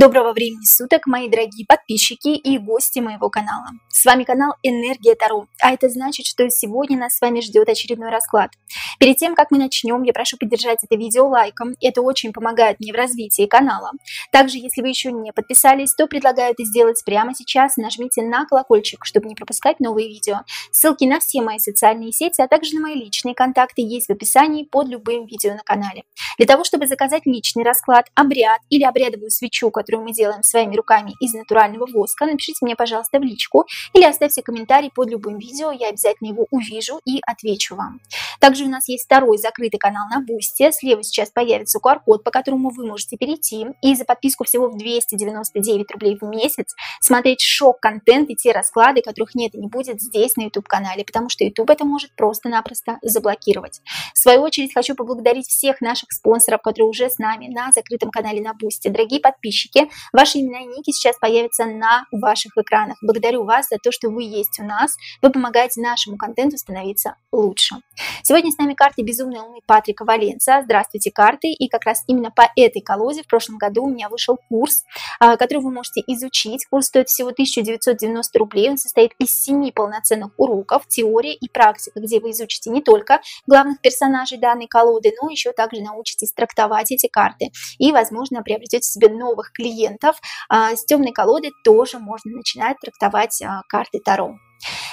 Доброго времени суток, мои дорогие подписчики и гости моего канала. С вами канал Энергия Таро, а это значит, что сегодня нас с вами ждет очередной расклад. Перед тем, как мы начнем, я прошу поддержать это видео лайком, это очень помогает мне в развитии канала. Также, если вы еще не подписались, то предлагаю это сделать прямо сейчас, нажмите на колокольчик, чтобы не пропускать новые видео. Ссылки на все мои социальные сети, а также на мои личные контакты есть в описании под любым видео на канале. Для того, чтобы заказать личный расклад, обряд или обрядовую свечу, которую мы делаем своими руками из натурального воска, напишите мне, пожалуйста, в личку или оставьте комментарий под любым видео, я обязательно его увижу и отвечу вам. Также у нас есть второй закрытый канал на Бусти, слева сейчас появится QR-код, по которому вы можете перейти и за подписку всего в 299 рублей в месяц смотреть шок-контент и те расклады, которых нет и не будет здесь на YouTube-канале, потому что YouTube это может просто-напросто заблокировать. В свою очередь хочу поблагодарить всех наших спонсоров, которые уже с нами на закрытом канале на Бусти. Дорогие подписчики, ваши имена и ники сейчас появятся на ваших экранах. Благодарю вас за то, что вы есть у нас. Вы помогаете нашему контенту становиться лучше. Сегодня с нами карты «Безумной луны» Патрика Валенца. Здравствуйте, карты. И как раз именно по этой колоде в прошлом году у меня вышел курс, который вы можете изучить. Курс стоит всего 1990 рублей. Он состоит из 7 полноценных уроков, теория и практика, где вы изучите не только главных персонажей данной колоды, но еще также научитесь трактовать эти карты. И, возможно, приобретете себе новых клиентов. С темной колоды тоже можно начинать трактовать карты Таро.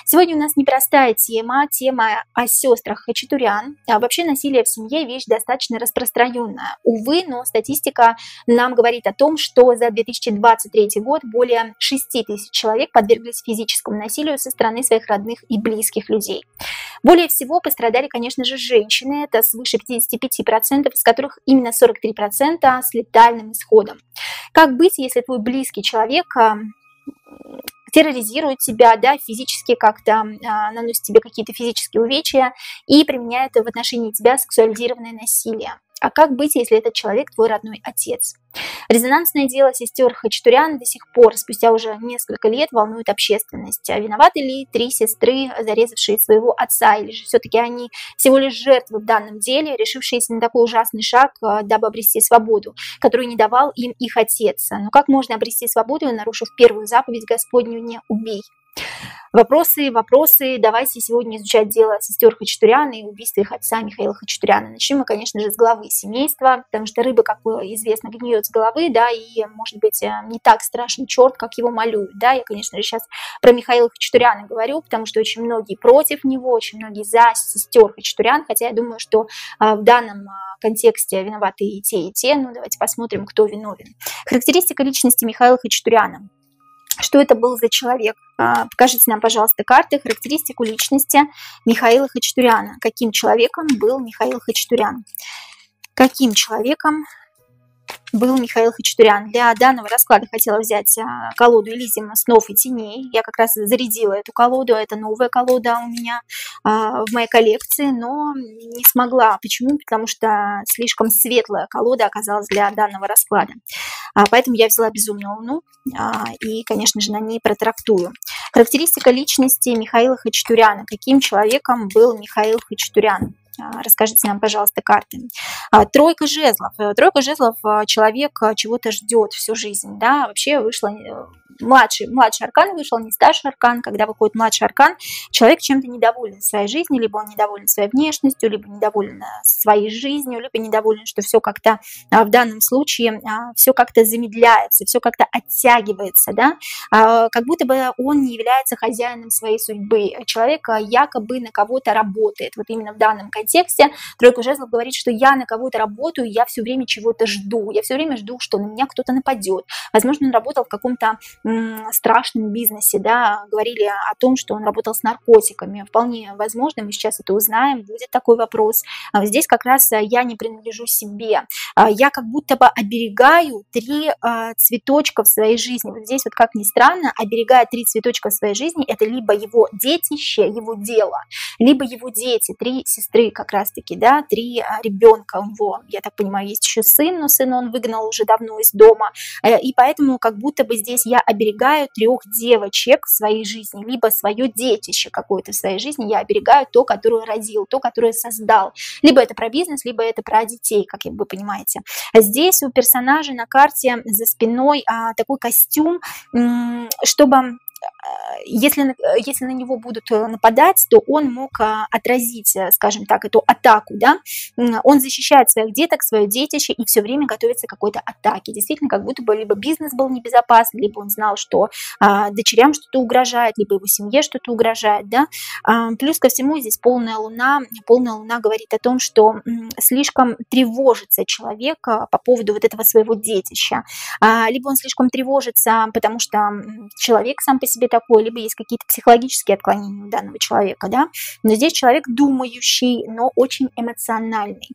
Сегодня у нас непростая тема о сестрах Хачатурян. Вообще насилие в семье вещь достаточно распространенная. Увы, но статистика нам говорит о том, что за 2023 год более 6 тысяч человек подверглись физическому насилию со стороны своих родных и близких людей. Более всего пострадали, конечно же, женщины, это свыше 55%, из которых именно 43% с летальным исходом. Как быть, если твой близкий человек терроризирует тебя, да, физически как-то наносит тебе какие-то физические увечья и применяет в отношении тебя сексуализированное насилие? А как быть, если этот человек твой родной отец? Резонансное дело сестер Хачатурян до сих пор, спустя уже несколько лет, волнует общественность. Виноваты ли 3 сестры, зарезавшие своего отца, или же все-таки они всего лишь жертвы в данном деле, решившиеся на такой ужасный шаг, дабы обрести свободу, которую не давал им их отец? Но как можно обрести свободу, нарушив первую заповедь Господню «Не убей»? Вопросы. Давайте сегодня изучать дело сестер Хачатурян и убийство их отца Михаила Хачатуряна. Начнем мы, конечно же, с главы семейства, потому что рыба, как известно, гниет с головы, да, и, может быть, не так страшен черт, как его малюют, да. Я, конечно же, сейчас про Михаила Хачатуряна говорю, потому что очень многие против него, очень многие за сестер Хачатурян, хотя я думаю, что в данном контексте виноваты и те. Ну, давайте посмотрим, кто виновен. Характеристика личности Михаила Хачатуряна. Что это был за человек? Покажите нам, пожалуйста, карты, характеристику личности Михаила Хачатуряна. Каким человеком был Михаил Хачатурян? Каким человеком был Михаил Хачатурян? Для данного расклада хотела взять колоду Элизиума снов и теней. Я как раз зарядила эту колоду. Это новая колода у меня в моей коллекции, но не смогла. Почему? Потому что слишком светлая колода оказалась для данного расклада. Поэтому я взяла «Безумную луну» и, конечно же, на ней протрактую. Характеристика личности Михаила Хачатуряна. Каким человеком был Михаил Хачатурян? Расскажите нам, пожалуйста, карты. Тройка жезлов. Тройка жезлов человек чего-то ждет всю жизнь. Да? Вообще вышла младший аркан вышел, не старший аркан. Когда выходит младший аркан, человек чем-то недоволен своей жизнью, либо он недоволен своей внешностью, либо недоволен своей жизнью, либо недоволен, что все как-то в данном случае все как-то замедляется, все как-то оттягивается, да? Как будто бы он не является хозяином своей судьбы. Человек якобы на кого-то работает. Вот именно в данном контексте тройка жезлов говорит, что я на кого-то работаю, я все время чего-то жду. Я все время жду, что на меня кто-то нападет. Возможно, он работал в каком-то страшном бизнесе, да, говорили о том, что он работал с наркотиками. Вполне возможно, мы сейчас это узнаем, будет такой вопрос. Здесь как раз я не принадлежу себе. Я как будто бы оберегаю 3 цветочка в своей жизни. Вот здесь вот, как ни странно, оберегая 3 цветочка в своей жизни, это либо его детище, его дело, либо его дети, 3 сестры как раз-таки, да, 3 ребенка у него. Я так понимаю, есть еще сын, но сына он выгнал уже давно из дома. И поэтому как будто бы здесь я оберегаю оберегаю 3 девочек в своей жизни, либо свое детище какое-то в своей жизни, я оберегаю то, которое родил, то, которое создал. Либо это про бизнес, либо это про детей, как вы понимаете. Здесь у персонажа на карте за спиной такой костюм, чтобы если на него будут нападать, то он мог отразить, скажем так, эту атаку, да, он защищает своих деток, свое детище и все время готовится к какой-то атаке, действительно, как будто бы либо бизнес был небезопасен, либо он знал, что дочерям что-то угрожает, либо его семье что-то угрожает, да, плюс ко всему здесь полная луна говорит о том, что слишком тревожится человек по поводу вот этого своего детища, либо он слишком тревожится, потому что человек сам по себе такой, либо есть какие-то психологические отклонения у данного человека, да, но здесь человек думающий, но очень эмоциональный.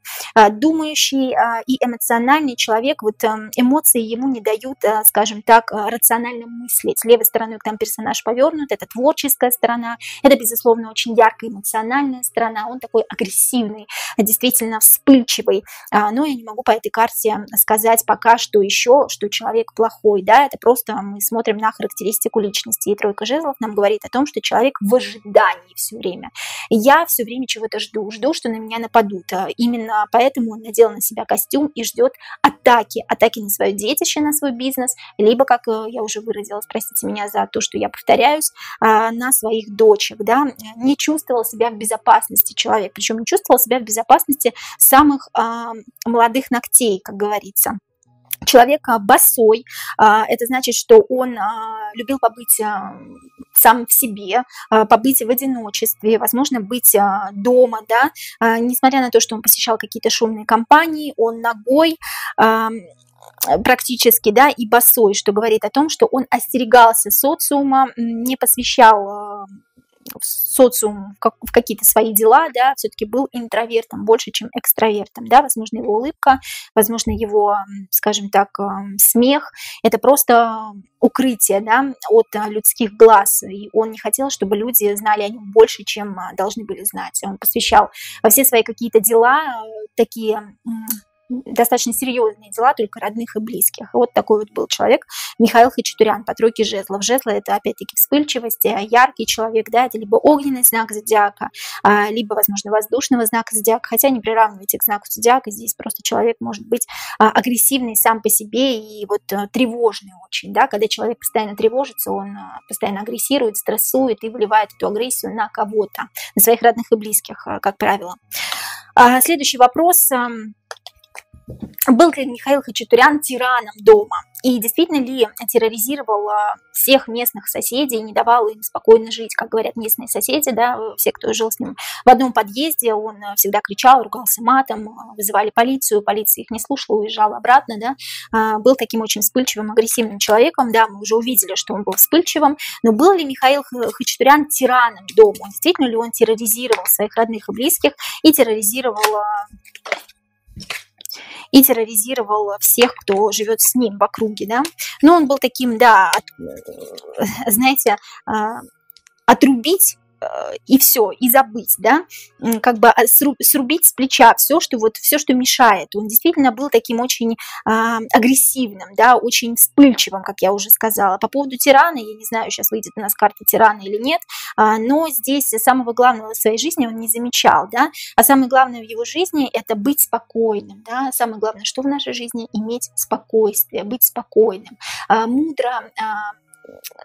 Думающий и эмоциональный человек, вот эмоции ему не дают, скажем так, рационально мыслить. С левой стороны к нам персонаж повернут, это творческая сторона, это, безусловно, очень яркая эмоциональная сторона, он такой агрессивный, действительно вспыльчивый, но я не могу по этой карте сказать пока что еще, что человек плохой, да, это просто мы смотрим на характеристику личности, и 3 жезлов нам говорит о том, что человек в ожидании все время. Я все время чего-то жду, что на меня нападут. Именно поэтому он надел на себя костюм и ждет атаки на свое детище, на свой бизнес, либо, как я уже выразилась, простите меня за то, что я повторяюсь, на своих дочек, да, не чувствовал себя в безопасности человек, причем не чувствовал себя в безопасности самых молодых ногтей, как говорится. Человек босой, это значит, что он любил побыть сам в себе, побыть в одиночестве, возможно, быть дома, да, несмотря на то, что он посещал какие-то шумные компании, он ногой практически, да, и босой, что говорит о том, что он остерегался социума, не посвящал в социум, в какие-то свои дела, да, все-таки был интровертом больше, чем экстравертом, да, возможно, его улыбка, возможно, его, скажем так, смех, это просто укрытие, да, от людских глаз, и он не хотел, чтобы люди знали о нем больше, чем должны были знать, он посвящал все свои какие-то дела, такие достаточно серьезные дела, только родных и близких. Вот такой вот был человек Михаил Хачатурян по 3 жезлов. Жезлы — это опять-таки вспыльчивость, яркий человек, да, это либо огненный знак зодиака, либо, возможно, воздушного знака зодиака, хотя не приравнивайте к знаку зодиака, здесь просто человек может быть агрессивный сам по себе и вот тревожный очень, да, когда человек постоянно тревожится, он постоянно агрессирует, стрессует и выливает эту агрессию на кого-то, на своих родных и близких, как правило. Следующий вопрос. Был ли Михаил Хачатурян тираном дома? И действительно ли терроризировал всех местных соседей, не давал им спокойно жить, как говорят местные соседи, да, все, кто жил с ним в одном подъезде, он всегда кричал, ругался матом, вызывали полицию, полиция их не слушала, уезжала обратно, да, был таким очень вспыльчивым, агрессивным человеком, да, мы уже увидели, что он был вспыльчивым, но был ли Михаил Хачатурян тираном дома? Действительно ли он терроризировал своих родных и близких и терроризировал всех, кто живет с ним в округе, да. Но он был таким, да, знаете, отрубить и все, и забыть, да, как бы срубить с плеча все, что мешает. Он действительно был таким очень агрессивным, да, очень вспыльчивым, как я уже сказала. По поводу тирана, я не знаю, сейчас выйдет у нас карта тирана или нет, но здесь самого главного в своей жизни он не замечал, да, а самое главное в его жизни — это быть спокойным, да, самое главное, что в нашей жизни — иметь спокойствие, быть спокойным, мудро,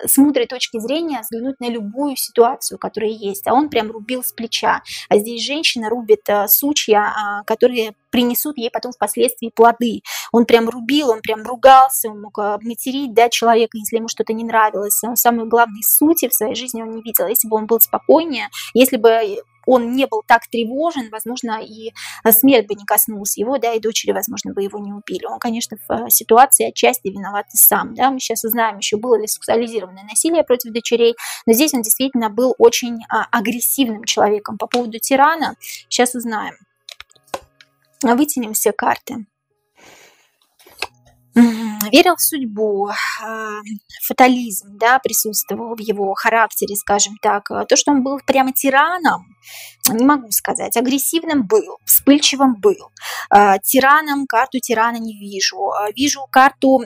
с мудрой точки зрения взглянуть на любую ситуацию, которая есть, а он прям рубил с плеча. А здесь женщина рубит сучья, которые принесут ей потом впоследствии плоды. Он прям рубил, он прям ругался, он мог материть, да, человека, если ему что-то не нравилось. Самой главной сути в своей жизни он не видел. Если бы он был спокойнее, если бы он не был так тревожен, возможно, и смерть бы не коснулась его, да, и дочери, возможно, бы его не убили. Он, конечно, в ситуации отчасти виноват и сам, да. Мы сейчас узнаем еще, было ли сексуализированное насилие против дочерей, но здесь он действительно был очень агрессивным человеком. По поводу тирана сейчас узнаем. Вытянем все карты. Верил в судьбу, фатализм, да, присутствовал в его характере, скажем так. То, что он был прямо тираном, не могу сказать. Агрессивным был, вспыльчивым был. Тираном, карту тирана не вижу. Вижу карту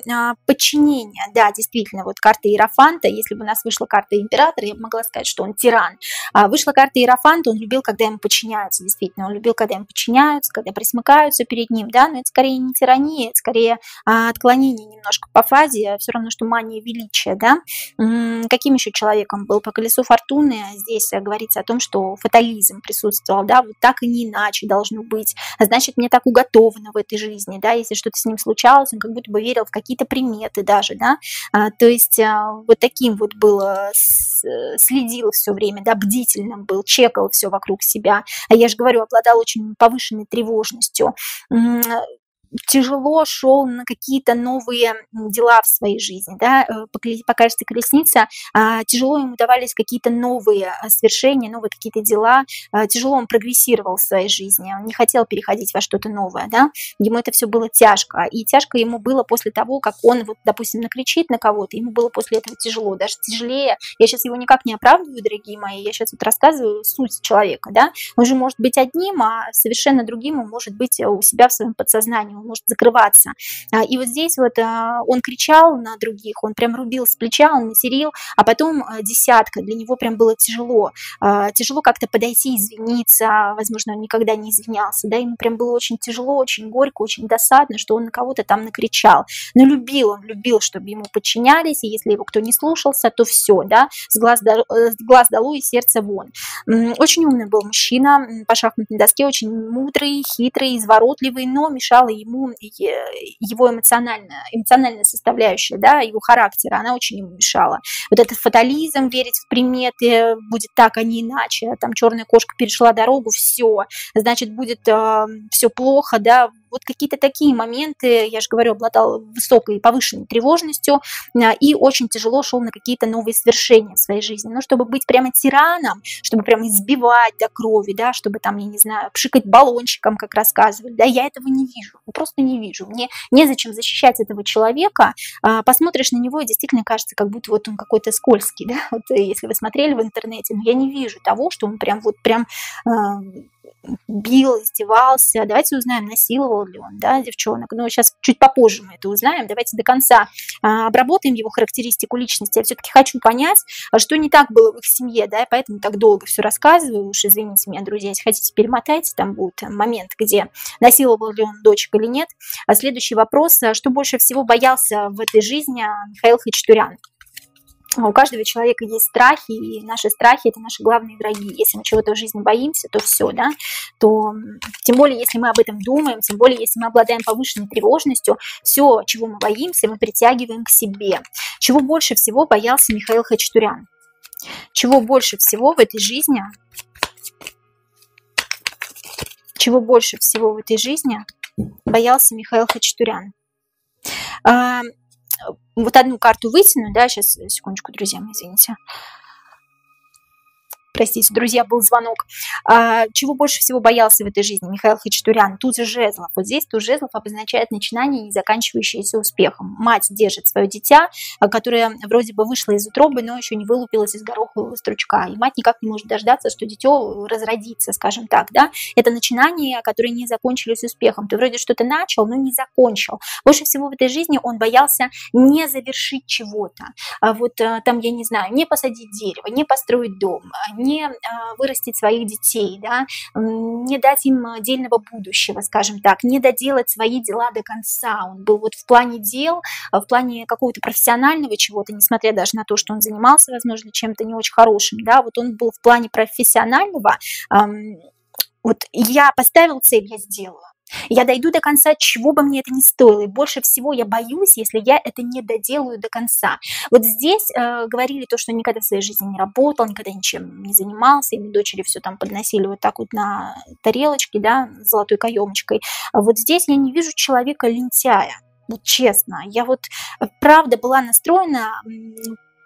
подчинения. Да, действительно, вот карта Иерофанта. Если бы у нас вышла карта императора, я бы могла сказать, что он тиран. Вышла карта Иерофанта, он любил, когда ему подчиняются. Действительно, он любил, когда ему подчиняются, когда присмыкаются перед ним. Да, но это скорее не тирания, это скорее отклонение немножко по фазе. Все равно, что мания величия. Да? Каким еще человеком был? По колесу фортуны здесь говорится о том, что фатализм присутствовал, да, вот так и не иначе должно быть, значит, мне так уготовано в этой жизни, да, если что-то с ним случалось, он как будто бы верил в какие-то приметы даже, да, то есть вот таким вот было, следил все время, да, бдительным был, чекал все вокруг себя, а я же говорю, обладал очень повышенной тревожностью, тяжело шел на какие-то новые дела в своей жизни, да, по карте колесница, тяжело ему давались какие-то новые свершения, новые какие-то дела, тяжело он прогрессировал в своей жизни, он не хотел переходить во что-то новое, да, ему это все было тяжко, и тяжко ему было после того, как он, вот, допустим, накричит на кого-то, ему было после этого тяжело, даже тяжелее, я сейчас его никак не оправдываю, дорогие мои, я сейчас вот рассказываю суть человека, да, он же может быть одним, а совершенно другим он может быть у себя в своем подсознании, может закрываться. И вот здесь вот он кричал на других, он прям рубил с плеча, он материл, а потом десятка, для него прям было тяжело. Тяжело как-то подойти, извиниться, возможно, он никогда не извинялся, да, ему прям было очень тяжело, очень горько, очень досадно, что он на кого-то там накричал. Но он любил, чтобы ему подчинялись, и если его кто не слушался, то все, да, с глаз долой и сердце вон. Очень умный был мужчина по шахматной доске, очень мудрый, хитрый, изворотливый, но мешала ему его эмоциональная составляющая, да, его характера, она очень ему мешала. Вот этот фатализм, верить в приметы, будет так, а не иначе, там черная кошка перешла дорогу, все, значит, будет все плохо, да, вот какие-то такие моменты, я же говорю, обладал высокой повышенной тревожностью и очень тяжело шел на какие-то новые свершения в своей жизни. Но чтобы быть прямо тираном, чтобы прямо избивать до крови, да, чтобы там, я не знаю, пшикать баллончиком, как рассказывали, да, я этого не вижу, просто не вижу. Мне незачем защищать этого человека. Посмотришь на него, и действительно кажется, как будто вот он какой-то скользкий, да, вот если вы смотрели в интернете, но я не вижу того, что он прям бил, издевался. Давайте узнаем, насиловал ли он, да, девчонок. Но сейчас чуть попозже мы это узнаем. Давайте до конца обработаем его характеристику личности. Я все-таки хочу понять, что не так было в их семье, да, и поэтому так долго все рассказываю. Уж извините меня, друзья, если хотите, перемотайте, там будет момент, где насиловал ли он дочек или нет. Следующий вопрос. Что больше всего боялся в этой жизни Михаил Хачатурян? У каждого человека есть страхи, и наши страхи – это наши главные враги. Если мы чего-то в жизни боимся, то все, да, то тем более, если мы об этом думаем, тем более, если мы обладаем повышенной тревожностью, все, чего мы боимся, мы притягиваем к себе. Чего больше всего боялся Михаил Хачатурян? Чего больше всего в этой жизни? Чего больше всего в этой жизни боялся Михаил Хачатурян? Вот одну карту вытяну, да, сейчас, секундочку, друзья мои, извините. Простите, друзья, был звонок. Чего больше всего боялся в этой жизни Михаил Хачатурян? Туз жезлов. Вот здесь туз жезлов обозначает начинание, не заканчивающееся успехом. Мать держит свое дитя, которое вроде бы вышло из утробы, но еще не вылупилось из горохового стручка. И мать никак не может дождаться, что дитё разродится, скажем так. Да? Это начинания, которые не закончились успехом. Ты вроде что-то начал, но не закончил. Больше всего в этой жизни он боялся не завершить чего-то. Вот там, я не знаю, не посадить дерево, не построить дом, не вырастить своих детей, да, не дать им отдельного будущего, скажем так, не доделать свои дела до конца. Он был вот в плане дел, в плане какого-то профессионального чего-то, несмотря даже на то, что он занимался, возможно, чем-то не очень хорошим, да, вот он был в плане профессионального, вот я поставил цель, я сделаю. Я дойду до конца, чего бы мне это ни стоило. И больше всего я боюсь, если я это не доделаю до конца. Вот здесь говорили то, что никогда в своей жизни не работал, никогда ничем не занимался. Ему дочери все там подносили вот так вот на тарелочке, да, с золотой каемочкой. Вот здесь я не вижу человека лентяя. Вот честно. Я вот правда была настроена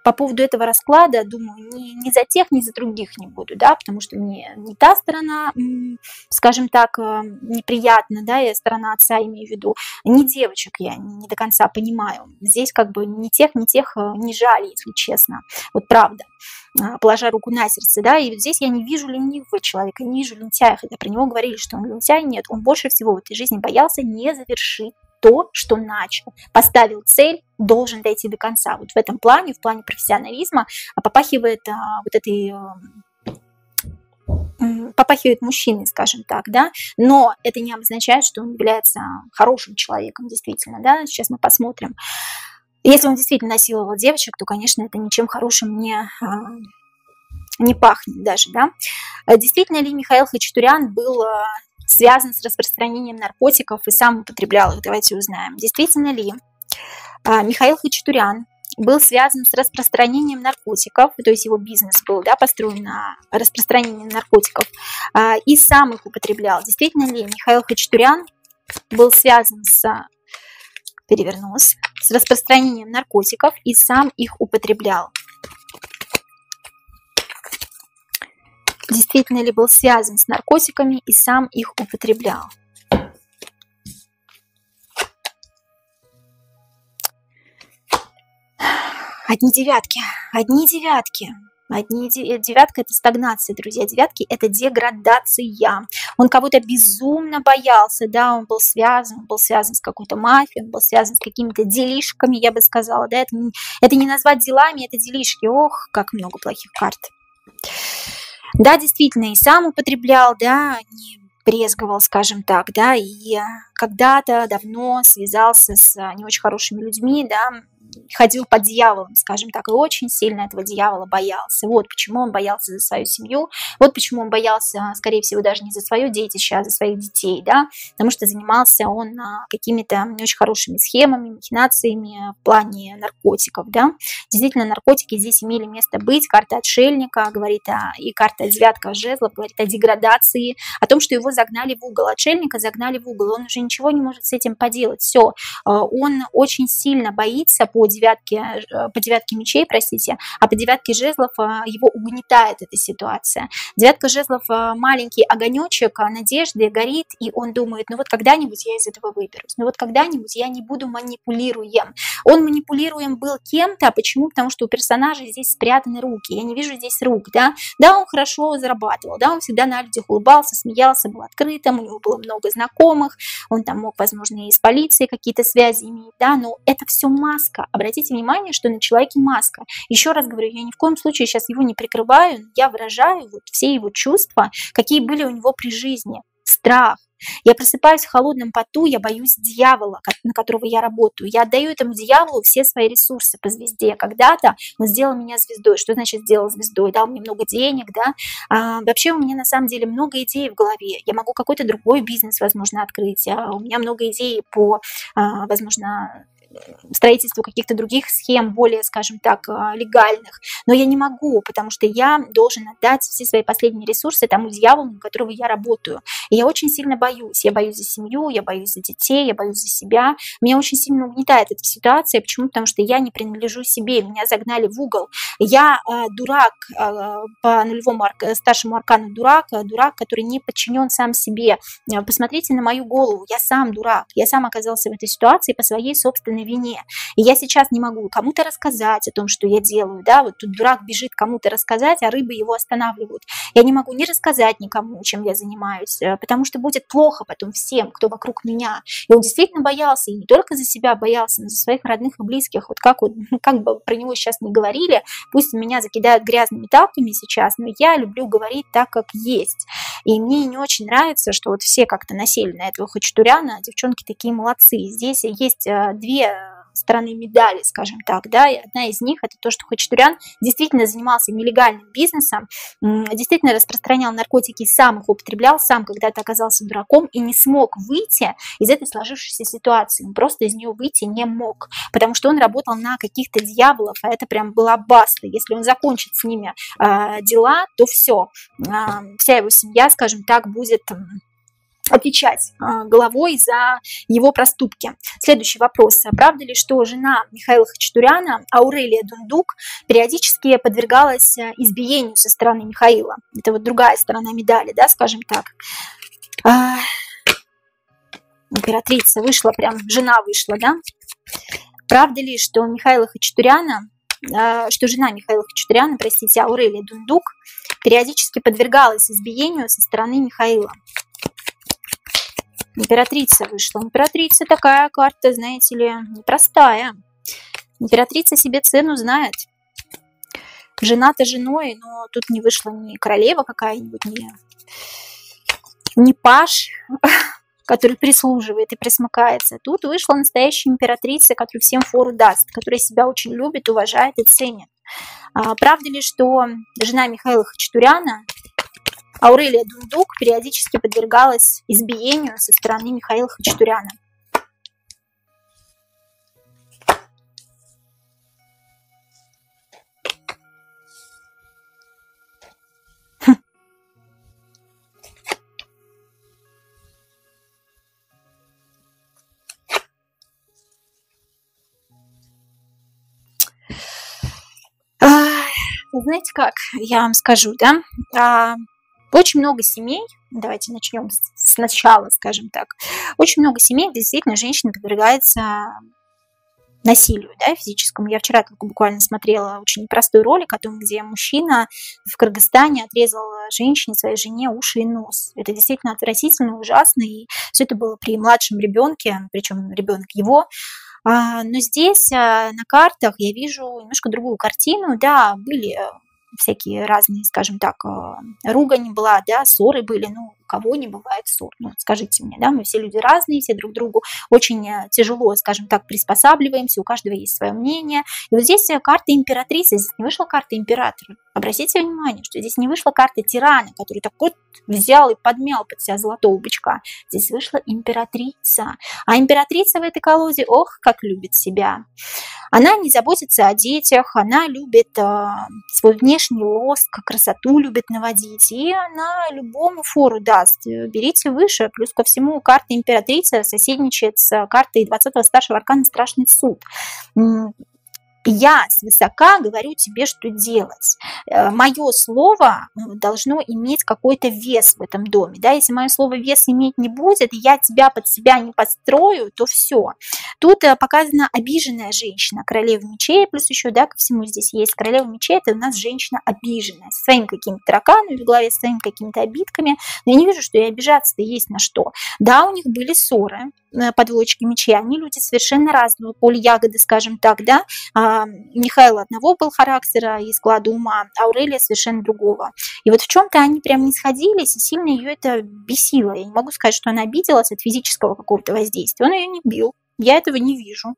по поводу этого расклада думаю, ни за тех, ни за других не буду, да, потому что мне не та сторона, скажем так, неприятна, да, я сторона отца имею в виду, ни девочек я не до конца понимаю. Здесь как бы ни тех не жаль, если честно, вот правда, положа руку на сердце, да, и вот здесь я не вижу ленивого человека, не вижу лентяя, хотя про него говорили, что он лентяй, нет, он больше всего в этой жизни боялся не завершить то, что начал. Поставил цель, должен дойти до конца. Вот в этом плане, в плане профессионализма, попахивает попахивает мужчиной, скажем так, да, но это не обозначает, что он является хорошим человеком, действительно, да, сейчас мы посмотрим. Если он действительно насиловал девочек, то, конечно, это ничем хорошим не пахнет даже, да. Действительно ли Михаил Хачатурян был связан с распространением наркотиков и сам употреблял их? Давайте узнаем. Действительно ли Михаил Хачатурян был связан с распространением наркотиков, то есть его бизнес был, да, построен на распространении наркотиков, и сам их употреблял? Действительно ли Михаил Хачатурян был связан с распространением наркотиков и сам их употреблял? Действительно ли был связан с наркотиками и сам их употреблял? Одни девятки. Девятка – это стагнация, друзья. Девятки – это деградация. Он кого-то безумно боялся, да, он был связан с какой-то мафией, он был связан с какими-то делишками, я бы сказала, да, это не назвать делами, это делишки. Ох, как много плохих карт. Да, действительно, и сам употреблял, да, не брезговал, скажем так, да, и когда-то давно связался с не очень хорошими людьми, да, ходил под дьяволом, скажем так, и очень сильно этого дьявола боялся. Вот почему он боялся за свою семью, вот почему он боялся, скорее всего, даже не за свое детище, а за своих детей, да, потому что занимался он какими-то не очень хорошими схемами, махинациями в плане наркотиков, да. Действительно, наркотики здесь имели место быть. Карта отшельника говорит и карта девятка жезлов говорит о деградации, о том, что его загнали в угол. Отшельника загнали в угол, он уже ничего не может с этим поделать. Все, он очень сильно боится по девятке мечей, простите, а по девятке жезлов его угнетает эта ситуация. Девятка жезлов маленький огонечек надежды горит, и он думает, ну вот когда-нибудь я из этого выберусь, ну вот когда-нибудь я не буду манипулируем. Он манипулируем был кем-то, почему? Потому что у персонажа здесь спрятаны руки, я не вижу здесь рук, да, да, он хорошо зарабатывал, да, он всегда на людях улыбался, смеялся, был открытым, у него было много знакомых, он там мог, возможно, и с полицией какие-то связи иметь, да, но это все маска. Обратите внимание, что на человеке маска. Еще раз говорю, я ни в коем случае сейчас его не прикрываю, я выражаю вот все его чувства, какие были у него при жизни. Страх. Я просыпаюсь в холодном поту, я боюсь дьявола, на которого я работаю. Я отдаю этому дьяволу все свои ресурсы по звезде. Когда-то он сделал меня звездой. Что значит сделал звездой? Дал мне много денег, да? Вообще у меня на самом деле много идей в голове. Я могу какой-то другой бизнес, возможно, открыть. У меня много идей по, возможно, строительству каких-то других схем, более, скажем так, легальных. Но я не могу, потому что я должен отдать все свои последние ресурсы тому дьяволу, на которого я работаю. И я очень сильно боюсь. Я боюсь за семью, я боюсь за детей, я боюсь за себя. Меня очень сильно угнетает эта ситуация. Почему? Потому что я не принадлежу себе. Меня загнали в угол. Я дурак, по нулевому старшему аркану дурак, который не подчинен сам себе. Посмотрите на мою голову. Я сам дурак. Я сам оказался в этой ситуации по своей собственной вине. И я сейчас не могу кому-то рассказать о том, что я делаю, да, вот тут дурак бежит кому-то рассказать, а рыбы его останавливают. Я не могу ни рассказать никому, чем я занимаюсь, потому что будет плохо потом всем, кто вокруг меня. И он действительно боялся, и не только за себя боялся, но за своих родных и близких. Вот как бы про него сейчас не говорили, пусть меня закидают грязными тапками сейчас, но я люблю говорить так, как есть. И мне не очень нравится, что вот все как-то насели на этого Хачатуряна, девчонки такие молодцы. Здесь есть две стороны медали, скажем так, да, и одна из них это то, что Хачатурян действительно занимался нелегальным бизнесом, действительно распространял наркотики, сам их употреблял, сам когда-то оказался дураком и не смог выйти из этой сложившейся ситуации, он просто из нее выйти не мог, потому что он работал на каких-то дьяволов, а это прям была баста, если он закончит с ними дела, то все, вся его семья, скажем так, будет отвечать головой за его проступки. Следующий вопрос. Правда ли, что жена Михаила Хачатуряна, Аурелия Дундук, периодически подвергалась избиению со стороны Михаила? Это вот другая сторона медали, да, скажем так. Императрица вышла, прям жена вышла, да? Правда ли, что жена Михаила Хачатуряна, простите, Аурелия Дундук, периодически подвергалась избиению со стороны Михаила? Императрица вышла. Императрица такая карта, знаете ли, непростая. Императрица себе цену знает. Жена-то женой, но тут не вышла ни королева какая-нибудь, ни паж, который прислуживает и присмыкается. Тут вышла настоящая императрица, которая всем фору даст, которая себя очень любит, уважает и ценит. Правда ли, что жена Михаила Хачатуряна, Аурелия Дундук, периодически подвергалась избиению со стороны Михаила Хачатуряна? Знаете как, я вам скажу, да, очень много семей, давайте начнем сначала, скажем так, очень много семей, где действительно женщина подвергается насилию, да, физическому. Я вчера только буквально смотрела очень непростой ролик о том, где мужчина в Кыргызстане отрезал женщине, своей жене, уши и нос. Это действительно отвратительно, ужасно, и все это было при младшем ребенке, причем ребенок его. Но здесь на картах я вижу немножко другую картину. Да, были всякие разные, скажем так, ругань была, да, ссоры были, ну, у кого не бывает ссор, ну, скажите мне, да, мы все люди разные, все друг другу очень тяжело, скажем так, приспосабливаемся, у каждого есть свое мнение. И вот здесь карта императрицы, здесь не вышла карта императора. Обратите внимание, что здесь не вышла карта тирана, который так вот взял и подмял под себя золотого бычка. Здесь вышла императрица. А императрица в этой колоде, ох, как любит себя. Она не заботится о детях, она любит свой внешний лоск, красоту любит наводить, и она любому фору даст. Берите выше, плюс ко всему карта императрицы соседничает с картой 20-го старшего аркана «Страшный суд». Я свысока говорю тебе, что делать. Мое слово должно иметь какой-то вес в этом доме. Да? Если мое слово вес иметь не будет, я тебя под себя не подстрою, то все. Тут показана обиженная женщина, королева мечей, плюс еще, да, ко всему здесь есть королева мечей, это у нас женщина обиженная, со своими какими-то тараканами в голове, со своими какими-то обидками. Но я не вижу, что ей обижаться-то есть на что. Да, у них были ссоры, подводчики мечей, они люди совершенно разного поля ягоды, скажем так, да. Михаил одного был характера и склада ума, а Аурелия совершенно другого. И вот в чем-то они прям не сходились, и сильно ее это бесило. Я не могу сказать, что она обиделась от физического какого-то воздействия. Он ее не бил. Я этого не вижу.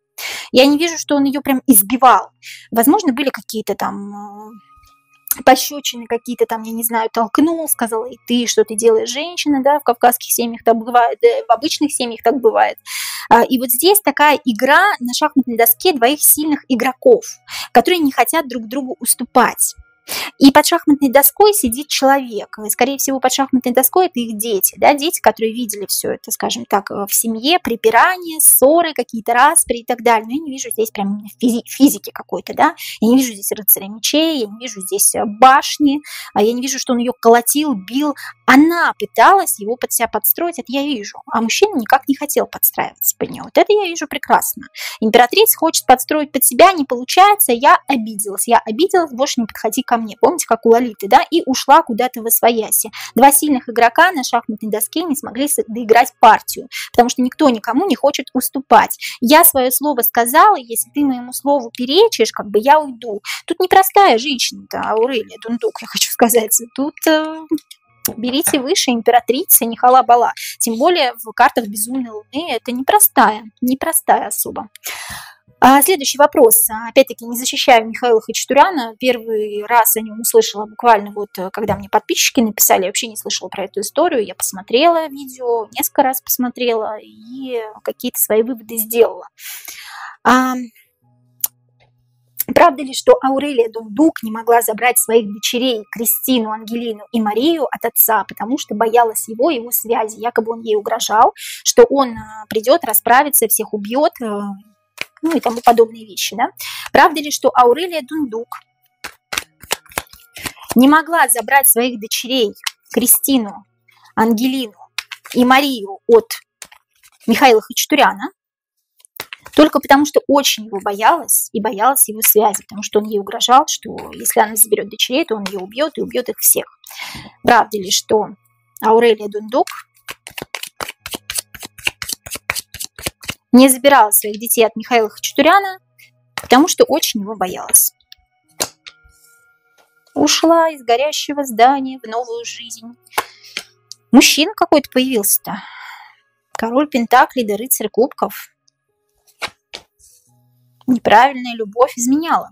Я не вижу, что он ее прям избивал. Возможно, были какие-то там пощечины какие-то там, я не знаю, толкнул, сказал, и ты, что ты делаешь, женщина, да, в кавказских семьях так бывает, да, в обычных семьях так бывает. И вот здесь такая игра на шахматной доске двоих сильных игроков, которые не хотят друг другу уступать. И под шахматной доской сидит человек. И, скорее всего, под шахматной доской это их дети, да, дети, которые видели все это, скажем так, в семье, припирания, ссоры, какие-то распри и так далее. Но я не вижу здесь прям физики какой-то, да. Я не вижу здесь рыцаря мечей, я не вижу здесь башни, я не вижу, что он ее колотил, бил. Она пыталась его под себя подстроить, это я вижу. А мужчина никак не хотел подстраиваться под нее. Вот это я вижу прекрасно. Императрица хочет подстроить под себя, не получается, я обиделась, больше не подходи ко мне. Помните, как у Лолиты, да? И ушла куда-то восвояси. Два сильных игрока на шахматной доске не смогли доиграть партию, потому что никто никому не хочет уступать. Я свое слово сказала, если ты моему слову перечишь, как бы я уйду. Тут непростая женщина-то, Аурелия Дундук, я хочу сказать. Тут берите выше, императрица, не хала-бала. Тем более в картах безумной луны это непростая особа. Следующий вопрос. Опять-таки, не защищаю Михаила Хачатуряна. Первый раз о нем услышала буквально вот, когда мне подписчики написали. Я вообще не слышала про эту историю. Я посмотрела видео, несколько раз посмотрела и какие-то свои выводы сделала. Правда ли, что Аурелия Дундук не могла забрать своих дочерей Кристину, Ангелину и Марию от отца, потому что боялась его связи? Якобы он ей угрожал, что он придет, расправится, всех убьет, ну и тому подобные вещи. Да? Правда ли, что Аурелия Дундук не могла забрать своих дочерей Кристину, Ангелину и Марию от Михаила Хачатуряна, только потому что очень его боялась и боялась его связи, потому что он ей угрожал, что если она заберет дочерей, то он ее убьет и убьет их всех. Правда ли, что Аурелия Дундук не забирала своих детей от Михаила Хачатуряна, потому что очень его боялась? Ушла из горящего здания в новую жизнь. Мужчина какой-то появился-то. Король Пентаклей да рыцарь кубков. Неправильная любовь изменяла.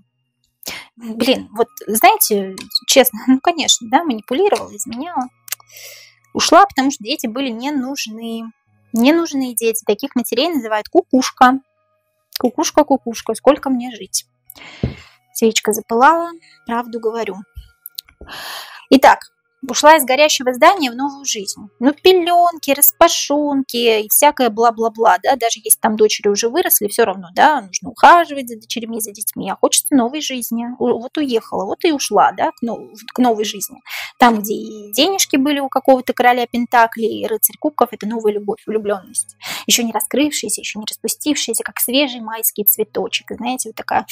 Блин, вот знаете, честно, ну конечно, да, манипулировала, изменяла. Ушла, потому что дети были не нужны. Ненужные дети. Таких матерей называют кукушка. Кукушка, кукушка, сколько мне жить? Свечка запылала, правду говорю. Итак, ушла из горящего здания в новую жизнь. Ну, пеленки, распашонки и всякое бла-бла-бла, да, даже если там дочери уже выросли, все равно, да, нужно ухаживать за дочерьми, за детьми, а хочется новой жизни. Вот уехала, вот и ушла, да, к новой жизни. Там, где и денежки были у какого-то короля Пентаклей, и рыцарь кубков, это новая любовь, влюбленность. Еще не раскрывшаяся, еще не распустившаяся, как свежий майский цветочек, знаете, вот такая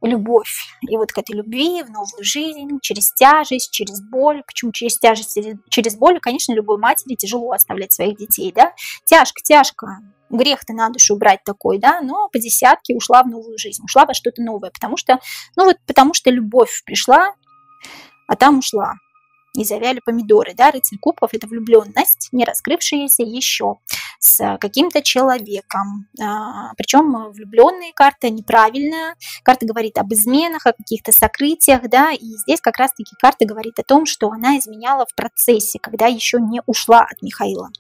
любовь. И вот к этой любви в новую жизнь, через тяжесть, через боль. Почему через тяжесть, через боль? Конечно, любой матери тяжело оставлять своих детей, да. Тяжко, тяжко. Грех-то на душу брать такой, да, но по десятке ушла в новую жизнь, ушла во что-то новое, потому что, ну вот, потому что любовь пришла, а там ушла. И завяли помидоры, да, рыцарь кубков – это влюбленность, не раскрывшаяся еще с каким-то человеком. Причем влюбленная карта неправильная, карта говорит об изменах, о каких-то сокрытиях, да, и здесь как раз-таки карта говорит о том, что она изменяла в процессе, когда еще не ушла от Михаила.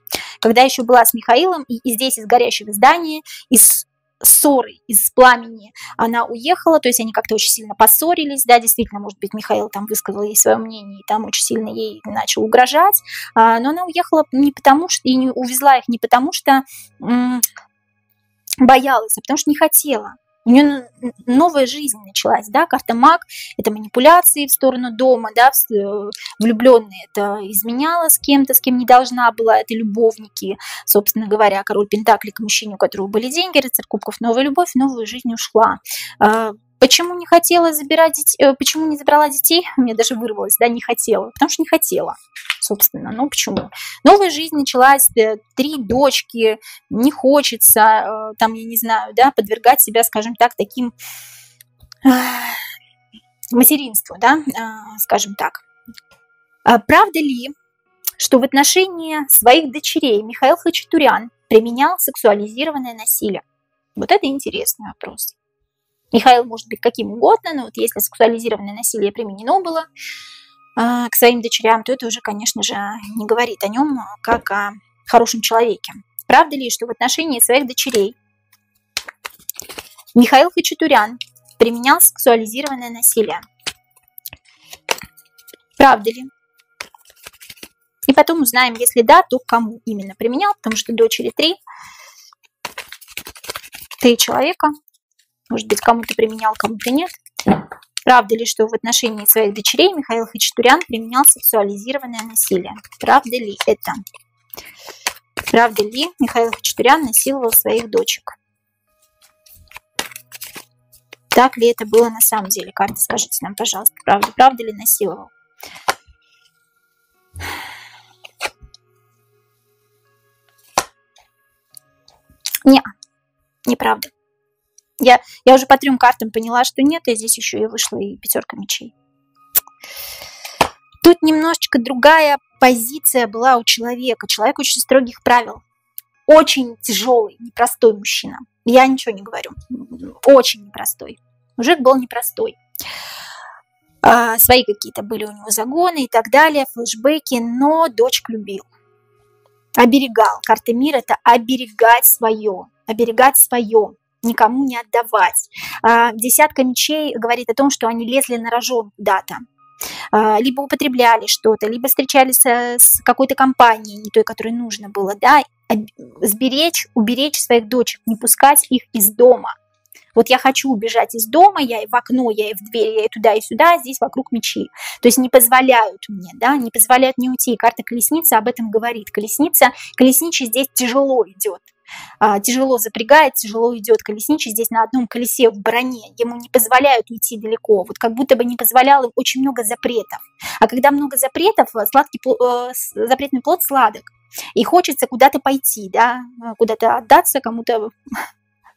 Когда еще была с Михаилом, и здесь из горящего здания, из ссоры, из пламени она уехала, то есть они как-то очень сильно поссорились, да, действительно, может быть, Михаил там высказал ей свое мнение, и там очень сильно ей начал угрожать, но она уехала не потому что, и не увезла их не потому что боялась, а потому что не хотела. У нее новая жизнь началась, да, карта маг – это манипуляции в сторону дома, да, влюбленные – это изменяла с кем-то, с кем не должна была, это любовники, собственно говоря, король Пентаклей к мужчине, у которого были деньги, рыцарь кубков, новая любовь, в новую жизнь ушла. Почему не хотела забирать детей, почему не забрала детей? У меня даже вырвалось, да, не хотела, потому что не хотела. Собственно, ну почему? Новая жизнь началась, 3 дочки, не хочется, там, я не знаю, да, подвергать себя, скажем так, таким материнству, да, скажем так. Правда ли, что в отношении своих дочерей Михаил Хачатурян применял сексуализированное насилие? Вот это интересный вопрос. Михаил может быть каким угодно, но вот если сексуализированное насилие применено было к своим дочерям, то это уже, конечно же, не говорит о нем как о хорошем человеке. Правда ли, что в отношении своих дочерей Михаил Хачатурян применял сексуализированное насилие? Правда ли? И потом узнаем, если да, то кому именно применял, потому что дочери 3 человека. Может быть, кому-то применял, кому-то нет. Правда ли, что в отношении своих дочерей Михаил Хачатурян применял сексуализированное насилие? Правда ли это? Правда ли Михаил Хачатурян насиловал своих дочек? Так ли это было на самом деле? Карта, скажите нам, пожалуйста, правда. Правда ли насиловал? Не, неправда. Я уже по 3 картам поняла, что нет, и здесь еще и вышла и 5 мечей. Тут немножечко другая позиция была у человека. Человек очень строгих правил. Очень тяжелый, непростой мужчина. Я ничего не говорю. Очень непростой. Мужик был непростой. Свои какие-то были у него загоны и так далее, флешбеки, но дочек любил. Оберегал. Карта мира – это оберегать свое. Оберегать свое. никому не отдавать. Десятка мечей говорит о том, что они лезли на рожон куда-то. Либо употребляли что-то, либо встречались с какой-то компанией, не той, которой нужно было, да, уберечь своих дочек, не пускать их из дома. Вот я хочу убежать из дома, я и в окно, я и в дверь, я и туда, и сюда, а здесь вокруг мечей. То есть не позволяют мне, да, не позволяют мне уйти. Карта колесницы об этом говорит. Колесничий здесь тяжело идет. Тяжело запрягает, тяжело идет колесничий здесь на одном колесе в броне. Ему не позволяют уйти далеко. Вот как будто бы не позволял им очень много запретов. А когда много запретов, запретный плод сладок. И хочется куда-то пойти, да, куда-то отдаться кому-то,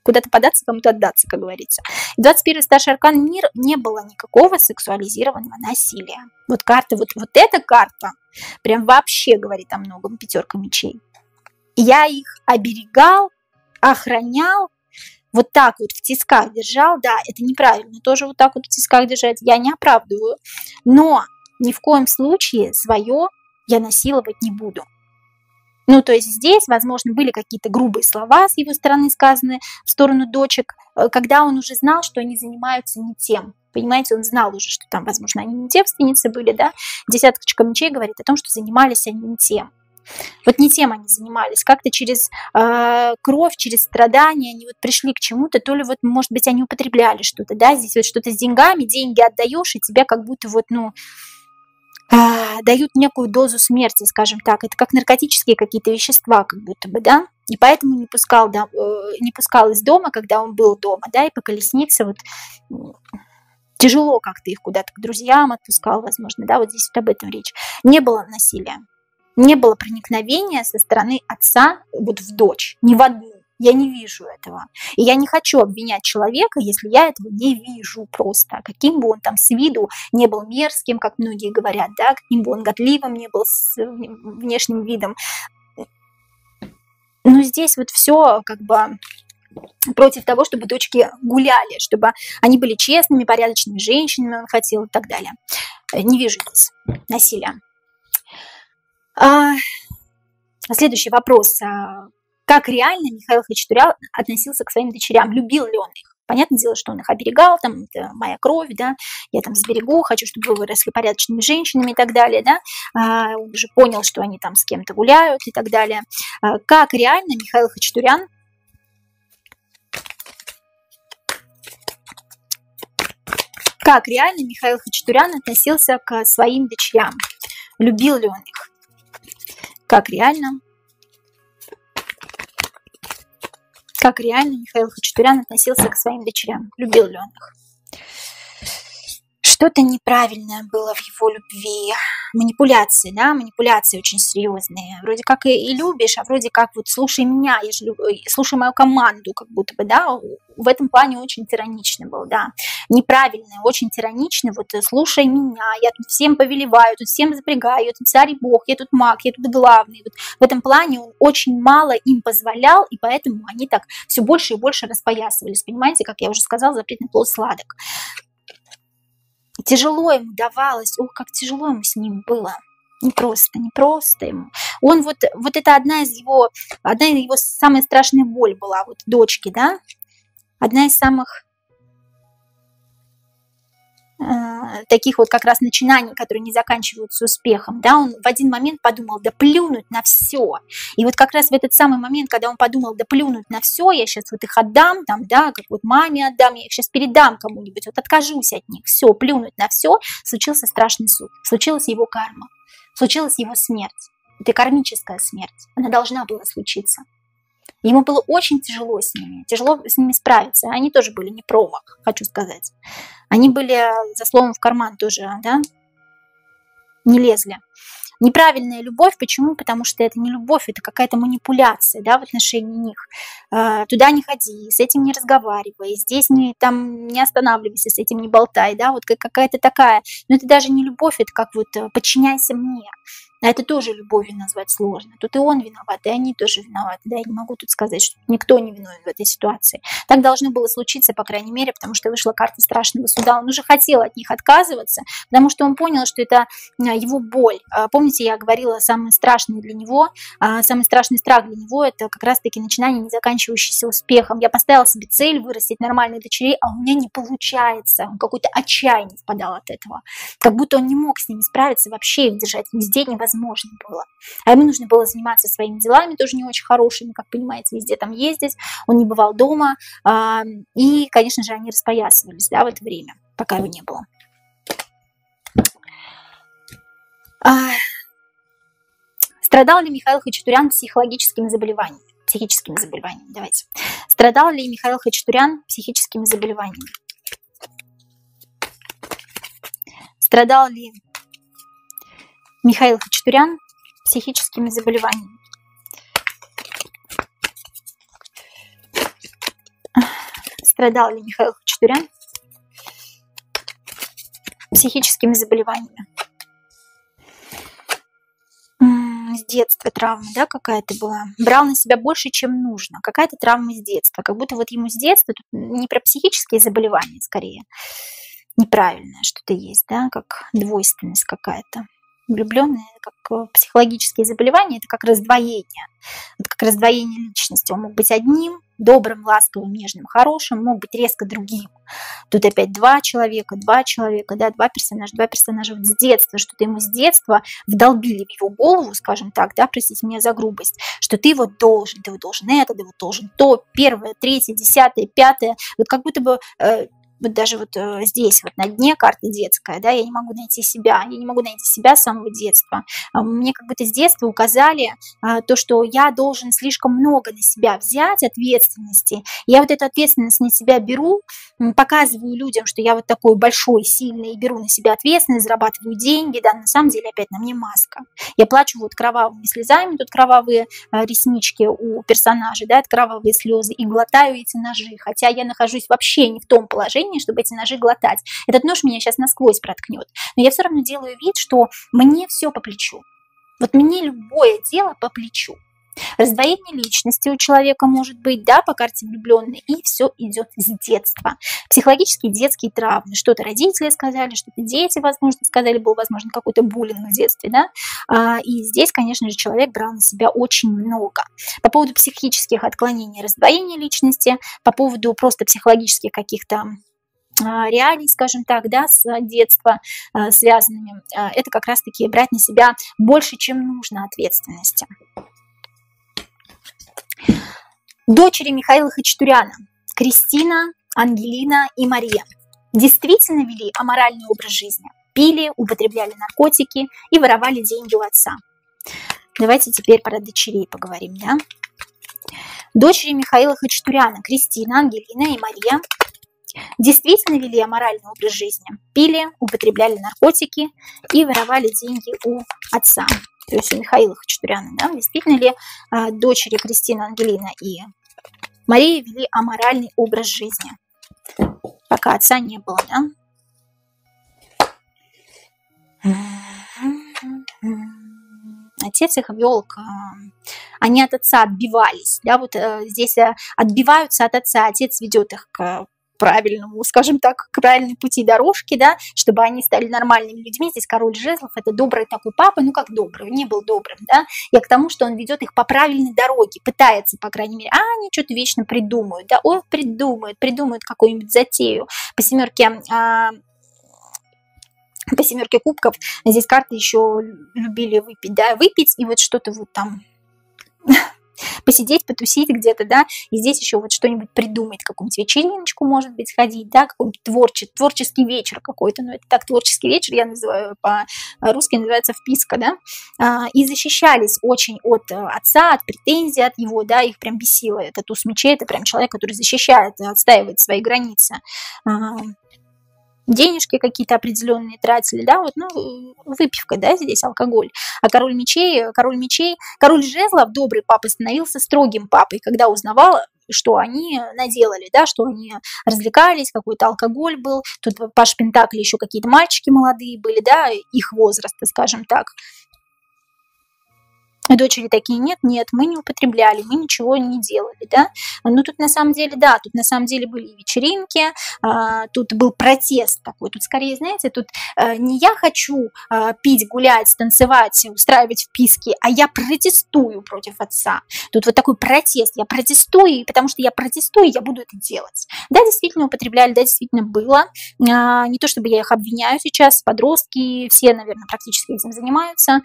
куда-то податься, кому-то отдаться, как говорится. 21-й старший аркан мир, не было никакого сексуализированного насилия. Вот карта, вот эта карта прям вообще говорит о многом, пятерка мечей. Я их оберегал, охранял, вот так вот в тисках держал. Да, это неправильно, тоже вот так вот в тисках держать, я не оправдываю. Но ни в коем случае свое я насиловать не буду. Ну, то есть здесь, возможно, были какие-то грубые слова с его стороны сказаны в сторону дочек, когда он уже знал, что они занимаются не тем. Понимаете, он знал уже, что там, возможно, они не девственницы были, да. Десяточка мечей говорит о том, что занимались они не тем. Вот не тем они занимались, как-то через кровь, через страдания они вот пришли к чему-то, то ли вот, может быть, они употребляли что-то, да, здесь вот что-то с деньгами, деньги отдаешь, и тебя как будто вот, дают некую дозу смерти, скажем так, это как наркотические какие-то вещества, как будто бы, да, и поэтому не пускал из дома, когда он был дома, да, и по колеснице вот тяжело как-то их куда-то к друзьям отпускал, возможно, да, вот здесь вот об этом речь. Не было насилия. Не было проникновения со стороны отца вот в дочь, ни в одну. Я не вижу этого. И я не хочу обвинять человека, если я этого не вижу просто. Каким бы он там с виду не был мерзким, как многие говорят, да, каким бы он годливым не был с внешним видом. Но здесь вот все как бы против того, чтобы дочки гуляли, чтобы они были честными, порядочными женщинами, он хотел и так далее. Не вижу здесь насилия. Следующий вопрос. Как реально Михаил Хачатурян относился к своим дочерям? Любил ли он их? Понятное дело, что он их оберегал, там, это моя кровь, да, я там сберегу, хочу, чтобы вы выросли порядочными женщинами и так далее, да. Он уже понял, что они там с кем-то гуляют и так далее. Как реально Михаил Хачатурян относился к своим дочерям? Любил ли он их? Как реально Михаил Хачатурян относился к своим дочерям? Любил ли он их? Что-то неправильное было в его любви. Манипуляции, да, манипуляции очень серьезные. Вроде как и любишь, а вроде как вот слушай меня, я же слушай мою команду, как будто бы, да, в этом плане очень тираничный был, да. Неправильный, очень тираничный, вот слушай меня, я тут всем повелеваю, тут всем запрягаю, я тут царь и бог, я тут маг, я тут главный. Вот в этом плане он очень мало им позволял, и поэтому они так все больше и больше распоясывались. Понимаете, как я уже сказала, запретный плод сладок. Тяжело ему давалось, ох, как тяжело ему с ним было. Не просто ему. Он вот это одна из его самая страшная боль была, вот дочки, да, одна из самых таких вот как раз начинаний, которые не заканчиваются успехом, да, он в один момент подумал, да плюнуть на все. И вот как раз в этот самый момент, когда он подумал, да плюнуть на все, я сейчас вот их отдам, там, да, как вот маме отдам, я их сейчас передам кому-нибудь, вот откажусь от них, все, плюнуть на все, случился страшный суд, случилась его карма, случилась его смерть. Это кармическая смерть, она должна была случиться. Ему было очень тяжело с ними справиться. Они тоже были не промах, хочу сказать. Они были за словом в карман тоже, да, не лезли. Неправильная любовь, почему? Потому что это не любовь, это какая-то манипуляция, да, в отношении них. Туда не ходи, с этим не разговаривай, здесь не останавливайся, с этим не болтай, да, вот какая-то такая. Но это даже не любовь, это как вот подчиняйся мне. А это тоже любовью назвать сложно. Тут и он виноват, и они тоже виноваты. Да, я не могу тут сказать, что никто не виновен в этой ситуации. Так должно было случиться, по крайней мере, потому что вышла карта страшного суда. Он уже хотел от них отказываться, потому что он понял, что это его боль. Помните, я говорила, самый страшный для него, самый страшный страх для него – это как раз-таки начинание, не заканчивающееся успехом. Я поставила себе цель вырастить нормальных дочерей, а у меня не получается. Он какой-то отчаяние впадал от этого. Как будто он не мог с ними справиться, вообще их держать везде невозможно было. А ему нужно было заниматься своими делами, тоже не очень хорошими, как понимаете, везде там ездить. Он не бывал дома. И, конечно же, они распоясывались, да, в это время, пока его не было. Страдал ли Михаил Хачатурян психическими заболеваниями? Давайте. Страдал ли Михаил Хачатурян психическими заболеваниями? Страдал ли Михаил Хачатурян психическими заболеваниями? Страдал ли Михаил Хачатурян психическими заболеваниями? С детства травма, да, какая-то была. Брал на себя больше, чем нужно. Какая-то травма с детства. Как будто вот ему с детства, тут не про психические заболевания, скорее, неправильное что-то есть, да, как двойственность какая-то. Влюбленные, как психологические заболевания, это как раздвоение. Это как раздвоение личности. Он мог быть одним, добрым, ласковым, нежным, хорошим, мог быть резко другим. Тут опять два человека, да, два персонажа вот с детства, что-то ему с детства вдолбили в его голову, скажем так, да, простите меня за грубость, что ты вот должен это, ты вот должен то, первое, третье, десятое, пятое, вот как будто бы вот даже вот здесь, вот на дне карты детская, да, я не могу найти себя с самого детства. Мне как будто с детства указали то, что я должен слишком много на себя взять ответственности. Я вот эту ответственность на себя беру, показываю людям, что я вот такой большой, сильный, и беру на себя ответственность, зарабатываю деньги, да, на самом деле опять на мне маска. Я плачу вот кровавыми слезами, тут кровавые реснички у персонажей, да, это кровавые слезы, и глотаю эти ножи, хотя я нахожусь вообще не в том положении, чтобы эти ножи глотать. Этот нож меня сейчас насквозь проткнет. Но я все равно делаю вид, что мне все по плечу. Вот мне любое дело по плечу. Раздвоение личности у человека может быть, да, по карте влюбленный, и все идет с детства. Психологические детские травмы. Что-то родители сказали, что-то дети, возможно, сказали, был, возможно, какой-то буллинг в детстве, да. И здесь, конечно же, человек брал на себя очень много. По поводу психических отклонений, раздвоения личности, по поводу просто психологических каких-то реалий, скажем так, да, с детства связанными, это как раз-таки брать на себя больше, чем нужно ответственности. Дочери Михаила Хачатуряна, Кристина, Ангелина и Мария, действительно вели аморальный образ жизни, пили, употребляли наркотики и воровали деньги у отца. Давайте теперь про дочерей поговорим, да? Дочери Михаила Хачатуряна, Кристина, Ангелина и Мария, действительно вели аморальный образ жизни, пили, употребляли наркотики и воровали деньги у отца. То есть у Михаила Хачатуряна, да, действительно ли дочери Кристина, Ангелина и Мария вели аморальный образ жизни, пока отца не было, да? Отец их вел, они от отца отбивались, да, вот здесь отбиваются от отца, отец ведет их к правильному, скажем так, к правильной пути дорожки, да, чтобы они стали нормальными людьми. Здесь король жезлов – это добрый такой папа, ну как добрый, он не был добрым, да, я к тому, что он ведет их по правильной дороге, пытается, по крайней мере, они что-то вечно придумают, да, ой, придумают какую-нибудь затею. По семерке кубков здесь карты еще любили выпить, да, выпить и вот что-то вот там посидеть, потусить где-то, да, и здесь еще вот что-нибудь придумать, какую-нибудь вечериночку, может быть, сходить, да, какой-нибудь творческий вечер какой-то, ну, это так, творческий вечер, я называю, по-русски называется вписка, да, и защищались очень от отца, от претензий от его, да, их прям бесило, это туз мечей, это прям человек, который защищает, отстаивает свои границы. Денежки какие-то определенные тратили, да, вот, ну, выпивка, да, здесь алкоголь. А король жезлов, добрый папа, становился строгим папой, когда узнавал, что они наделали, да, что они развлекались, какой-то алкоголь был. Тут Паш Пентакли, еще какие-то мальчики молодые были, да, их возраста, скажем так. Дочери такие: нет, нет, мы не употребляли, мы ничего не делали, да. Ну, тут на самом деле, да, тут на самом деле были вечеринки, тут был протест такой, тут скорее, знаете, тут не я хочу пить, гулять, танцевать, устраивать вписки, а я протестую против отца. Тут вот такой протест, я протестую, и потому что я протестую, я буду это делать. Да, действительно употребляли, да, действительно было. Не то чтобы я их обвиняю сейчас, подростки, все, наверное, практически этим занимаются.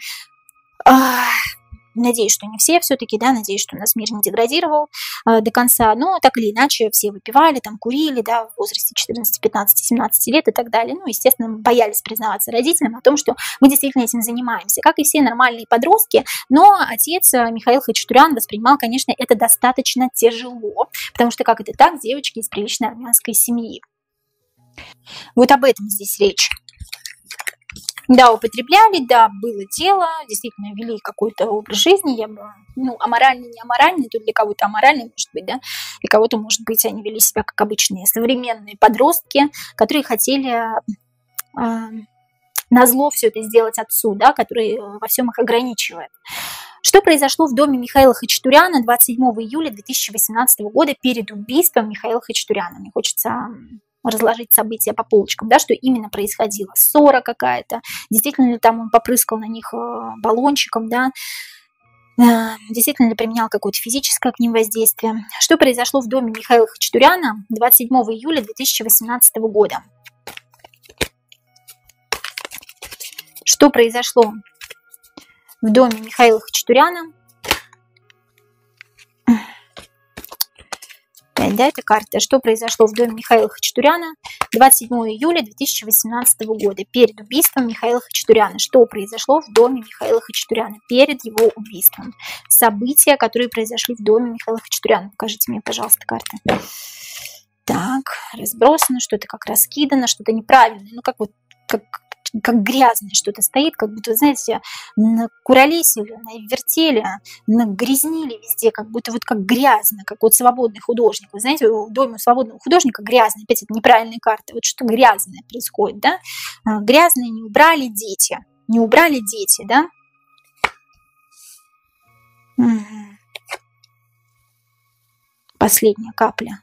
Надеюсь, что не все все-таки, да, надеюсь, что у нас мир не деградировал до конца, но так или иначе все выпивали, там курили, да, в возрасте 14, 15, 17 лет и так далее. Ну, естественно, боялись признаваться родителям о том, что мы действительно этим занимаемся, как и все нормальные подростки, но отец Михаил Хачатурян воспринимал, конечно, это достаточно тяжело, потому что как это так, девочки из приличной армянской семьи. Вот об этом здесь речь. Да, употребляли, да, было дело, действительно вели какой-то образ жизни, я бы, ну, аморальный, не аморальный, тут для кого-то аморальный, может быть, да, для кого-то, может быть, они вели себя как обычные современные подростки, которые хотели назло все это сделать отцу, да, который во всем их ограничивает. Что произошло в доме Михаила Хачатуряна 27 июля 2018 года перед убийством Михаила Хачатуряна? Мне хочется разложить события по полочкам, да, что именно происходило. Ссора какая-то, действительно ли там он попрыскал на них баллончиком, да, действительно ли применял какое-то физическое к ним воздействие. Что произошло в доме Михаила Хачатуряна 27 июля 2018 года? Что произошло в доме Михаила Хачатуряна? Да, это карта. Что произошло в доме Михаила Хачатуряна 27 июля 2018 года перед убийством Михаила Хачатуряна? Что произошло в доме Михаила Хачатуряна перед его убийством? События, которые произошли в доме Михаила Хачатуряна. Покажите мне, пожалуйста, карты. Так, разбросано, что-то как раскидано, что-то неправильное. Ну, как вот, как грязное что-то стоит, как будто, знаете, накуролесили, навертели, нагрязнили везде, как будто вот как грязно, как вот свободный художник. Вы знаете, в доме у свободного художника грязно, опять это неправильные карты, вот что грязное происходит, да? Грязное не убрали дети, да? Последняя капля.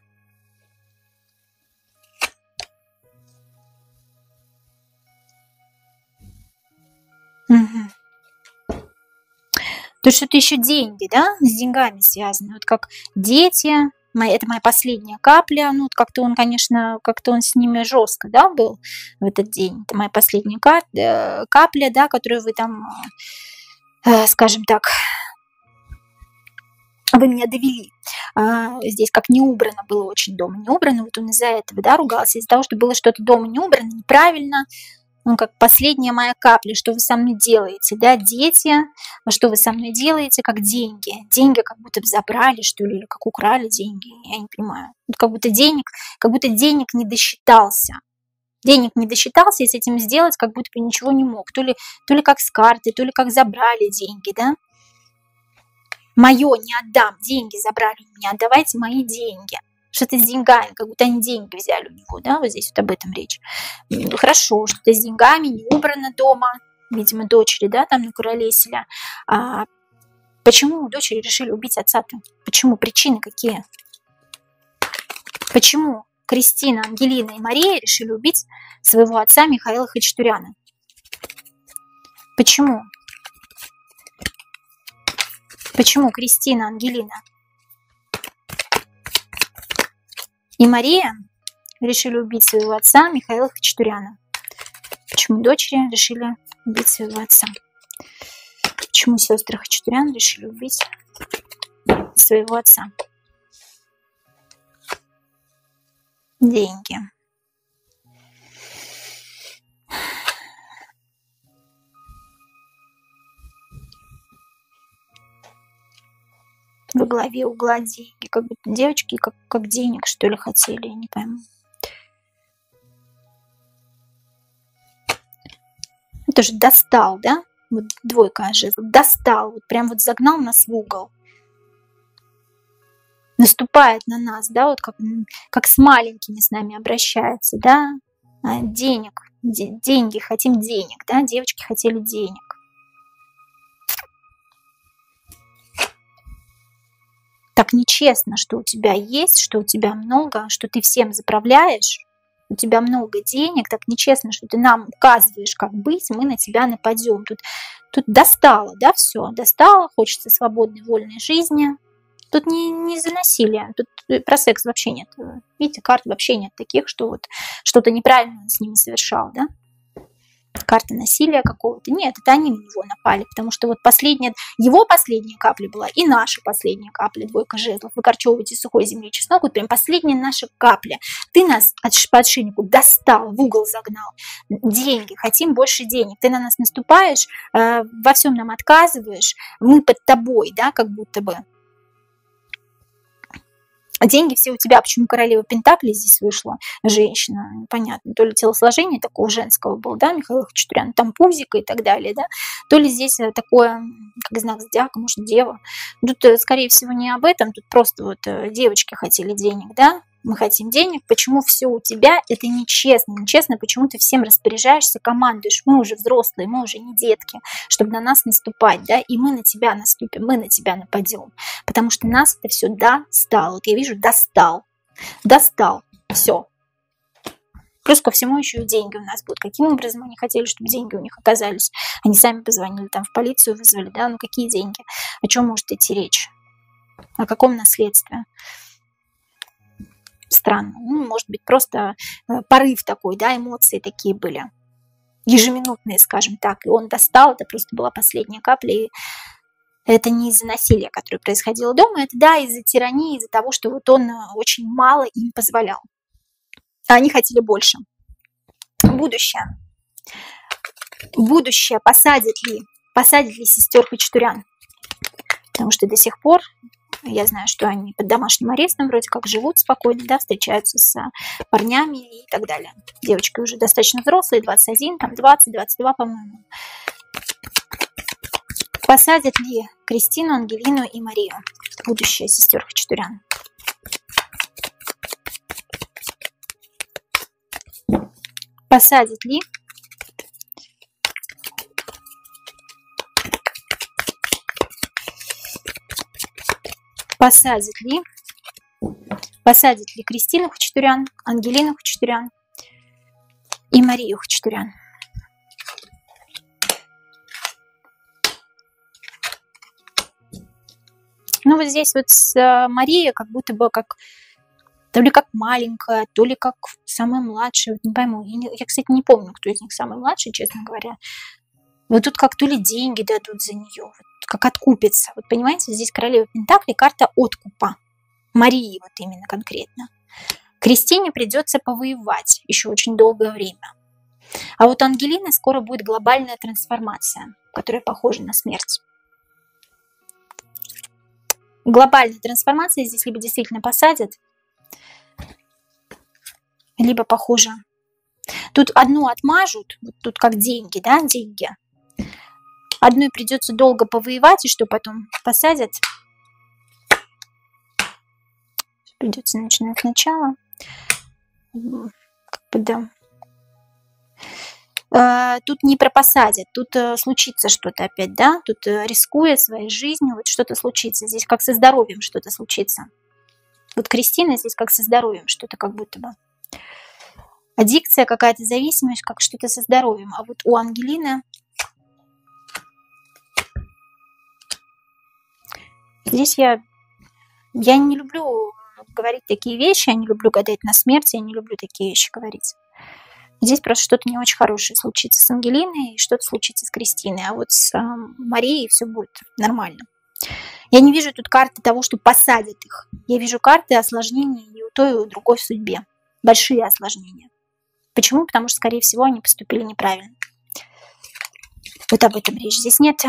То что-то еще деньги, да, с деньгами связано. Вот как дети, это моя последняя капля. Ну, вот как-то он, конечно, как-то он с ними жестко, да, был в этот день. Это моя последняя капля, да, которую вы там, скажем так, вы меня довели. Здесь как не убрано было очень дома, не убрано. Вот он из-за этого, да, ругался, из-за того, что было что-то дома не убрано, неправильно. Ну, как последняя моя капля, что вы со мной делаете, да, дети, что вы со мной делаете, как деньги. Деньги как будто бы забрали, что ли, или как украли деньги, я не понимаю. Вот как будто денег не досчитался. Денег не досчитался, и с этим сделать как будто бы ничего не мог. То ли как с карты, то ли как забрали деньги, да. Мое не отдам, деньги забрали у меня, отдавайте мои деньги. Что-то с деньгами, как будто они деньги взяли у него, да, вот здесь вот об этом речь. Ну, хорошо, что-то с деньгами, не убрано дома, видимо, дочери, да, там накуролесили. Почему дочери решили убить отца-то? Почему? Причины какие? Почему Кристина, Ангелина и Мария решили убить своего отца Михаила Хачатуряна? Почему? Почему Кристина, Ангелина и Мария решили убить своего отца Михаила Хачатуряна? Почему дочери решили убить своего отца? Почему сестры Хачатурян решили убить своего отца? Деньги. Во главе угла деньги. Как будто девочки как денег, что ли, хотели, я не пойму. Это же достал, да? Вот двойка жезлов. Достал, вот прям вот загнал нас в угол. Наступает на нас, да, вот как с маленькими с нами обращается, да? Деньги, хотим денег, да? Девочки хотели денег. Так нечестно, что у тебя есть, что у тебя много, что ты всем заправляешь, у тебя много денег, так нечестно, что ты нам указываешь, как быть, мы на тебя нападем. Тут достало, да, все, достало, хочется свободной, вольной жизни. Тут не за насилие, тут про секс вообще нет. Видите, карт вообще нет таких, что вот что-то неправильно с ними совершал, да? Карта насилия какого-то. Нет, это они на него напали, потому что вот его последняя капля была и наша последняя капля, двойка жезлов. Выкорчевываете сухой земли чеснок, вот прям последняя наша капля. Ты нас по отшельнику достал, в угол загнал. Деньги, хотим больше денег. Ты на нас наступаешь, во всем нам отказываешь, мы под тобой, да, как будто бы. А деньги все у тебя. Почему королева Пентаклей здесь вышла? Женщина, понятно. То ли телосложение такого женского было, да, Михаил Хачатурян, там пузико и так далее, да. То ли здесь такое, как знак зодиака, может, дева. Тут, скорее всего, не об этом. Тут просто вот девочки хотели денег, да. Мы хотим денег, почему все у тебя, это нечестно. Нечестно, почему ты всем распоряжаешься, командуешь. Мы уже взрослые, мы уже не детки, чтобы на нас наступать, да, и мы на тебя наступим, мы на тебя нападем. Потому что нас это все достало. Вот я вижу, достал, все. Плюс ко всему еще и деньги у нас будут. Каким образом они хотели, чтобы деньги у них оказались? Они сами позвонили, там в полицию вызвали, да, ну какие деньги? О чем может идти речь? О каком наследстве? Странно. Ну, может быть, просто порыв такой, да, эмоции такие были. Ежеминутные, скажем так. И он достал, это просто была последняя капля. И это не из-за насилия, которое происходило дома, это, да, из-за тирании, из-за того, что вот он очень мало им позволял. А они хотели больше. Будущее. Будущее посадят ли сестер Хачатурян? Потому что до сих пор я знаю, что они под домашним арестом вроде как живут спокойно, да, встречаются с парнями и так далее. Девочки уже достаточно взрослые, 21, там 20, 22, по-моему. Посадят ли Кристину, Ангелину и Марию, будущее сестер Хачатурян? Посадят ли? Посадят ли Кристину Хачатурян, Ангелину Хачатурян и Марию Хачатурян? Ну вот здесь вот с Марией как будто бы как то ли как маленькая, то ли как самая младшая, вот не пойму. Я, кстати, не помню, кто из них самый младший, честно говоря. Вот тут как то ли деньги дадут за нее, вот как откупится. Вот понимаете, здесь королева Пентаклей, карта откупа. Марии вот именно конкретно. Кристине придется повоевать еще очень долгое время. А вот Ангелины скоро будет глобальная трансформация, которая похожа на смерть. Глобальная трансформация здесь либо действительно посадят, либо похоже. Тут одну отмажут, вот тут как деньги, да, деньги. Одной придется долго повоевать, и что потом посадят. Придется начинать сначала. Как бы, да. Тут не про посадят, тут случится что-то опять, да. Тут рискуя своей жизнью, вот что-то случится. Здесь как со здоровьем что-то случится. Вот Кристина здесь как со здоровьем что-то как будто бы. Аддикция, какая-то зависимость, как что-то со здоровьем. А вот у Ангелины здесь я не люблю говорить такие вещи, я не люблю гадать на смерть, я не люблю такие вещи говорить. Здесь просто что-то не очень хорошее случится с Ангелиной, и что-то случится с Кристиной. А вот с Марией все будет нормально. Я не вижу тут карты того, что посадят их. Я вижу карты осложнений и у той, и у другой в судьбе. Большие осложнения. Почему? Потому что, скорее всего, они поступили неправильно. Вот об этом речь. Здесь нет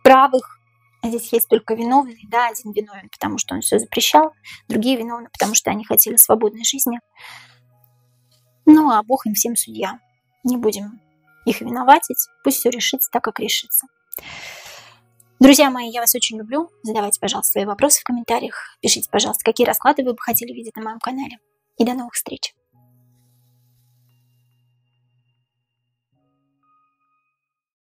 правых. Здесь есть только виновный. Да, один виновен, потому что он все запрещал. Другие виновны, потому что они хотели свободной жизни. Ну, а Бог им всем судья. Не будем их виноватить. Пусть все решится так, как решится. Друзья мои, я вас очень люблю. Задавайте, пожалуйста, свои вопросы в комментариях. Пишите, пожалуйста, какие расклады вы бы хотели видеть на моем канале. И до новых встреч!